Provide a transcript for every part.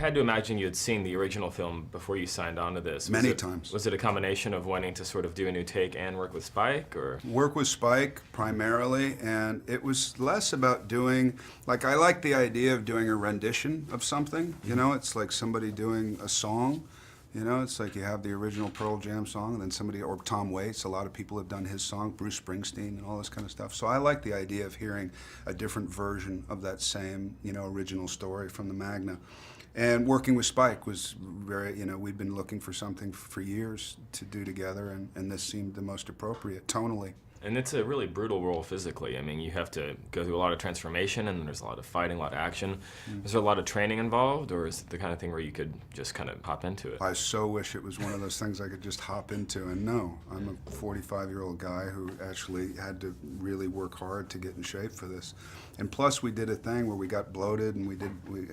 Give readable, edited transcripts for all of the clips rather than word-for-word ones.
had to imagine you had seen the original film before you signed on to this. Many times. Was it a combination of wanting to sort of do a new take and work with Spike, or? Work with Spike primarily, and it was less about doing, like, I like the idea of doing a rendition of something, you know, it's like somebody doing a song, you know, it's like you have the original Pearl Jam song, and then somebody, or Tom Waits, a lot of people have done his song, Bruce Springsteen, and all this kind of stuff. So I like the idea of hearing a different version of that same, you know, original story from the Magna. And working with Spike was very, you know, we'd been looking for something for years to do together, and this seemed the most appropriate, tonally. And it's a really brutal role physically. I mean, you have to go through a lot of transformation, and there's a lot of fighting, a lot of action. Is there a lot of training involved, or is it the kind of thing where you could just kind of hop into it? I so wish it was one of those things I could just hop into, and no. I'm a 45-year-old guy who actually had to really work hard to get in shape for this. And plus, we did a thing where we got bloated, and we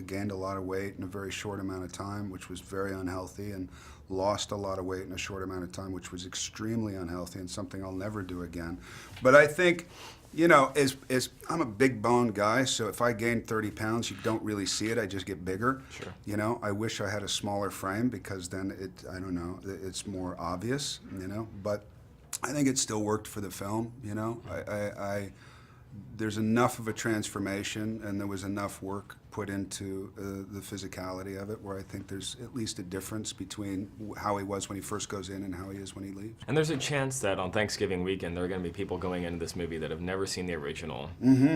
gained a lot of weight in a very short amount of time, which was very unhealthy, and lost a lot of weight in a short amount of time, which was extremely unhealthy and something I'll never do again. But I think, you know, I'm a big boned guy, so if I gain 30 pounds, you don't really see it, I just get bigger. Sure. You know, I wish I had a smaller frame because then I don't know, it's more obvious, you know, but I think it still worked for the film, you know. There's enough of a transformation, and there was enough work put into the physicality of it, where I think there's at least a difference between how he was when he first goes in and how he is when he leaves. And there's a chance that on Thanksgiving weekend there are going to be people going into this movie that have never seen the original,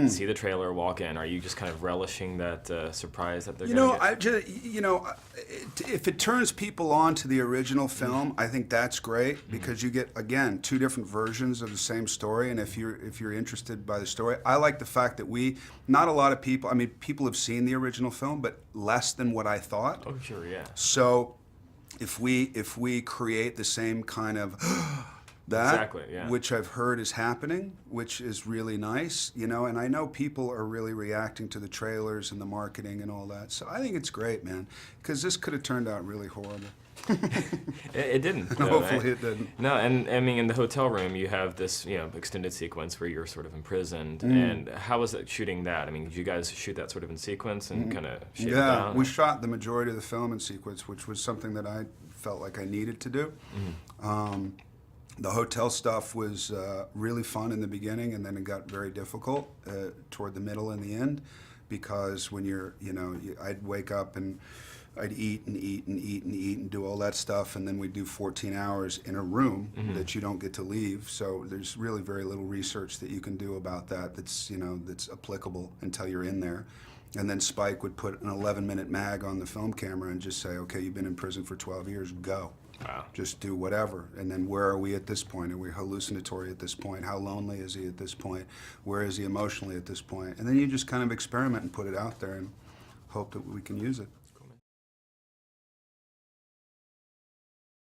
see the trailer, walk in. Are you just kind of relishing that surprise that they're going to get? If it turns people on to the original film, I think that's great, because you get, again, two different versions of the same story, and if you're interested by the story, I like the fact that not a lot of people, I mean, people have seen the original film, but less than what I thought. Oh, sure, yeah. So if we create the same kind of that, exactly, yeah, which I've heard is happening, which is really nice, you know, and I know people are really reacting to the trailers and the marketing and all that. So I think it's great, man, because this could have turned out really horrible. It didn't. No, hopefully it didn't. No, and I mean, in the hotel room, you have this, you know, extended sequence where you're sort of imprisoned. And how was it shooting that? I mean, did you guys shoot that sort of in sequence and kind of shave it down? Yeah, we shot the majority of the film in sequence, which was something that I felt like I needed to do. The hotel stuff was really fun in the beginning, and then it got very difficult toward the middle and the end, because when you're, you know, I'd wake up and I'd eat and eat and eat and eat and do all that stuff, and then we'd do 14 hours in a room that you don't get to leave. So there's really very little research that you can do about that that's, you know, that's applicable until you're in there. And then Spike would put an 11-minute mag on the film camera and just say, okay, you've been in prison for 12 years, go. Wow. Just do whatever. And then where are we at this point? Are we hallucinatory at this point? How lonely is he at this point? Where is he emotionally at this point? And then you just kind of experiment and put it out there and hope that we can use it.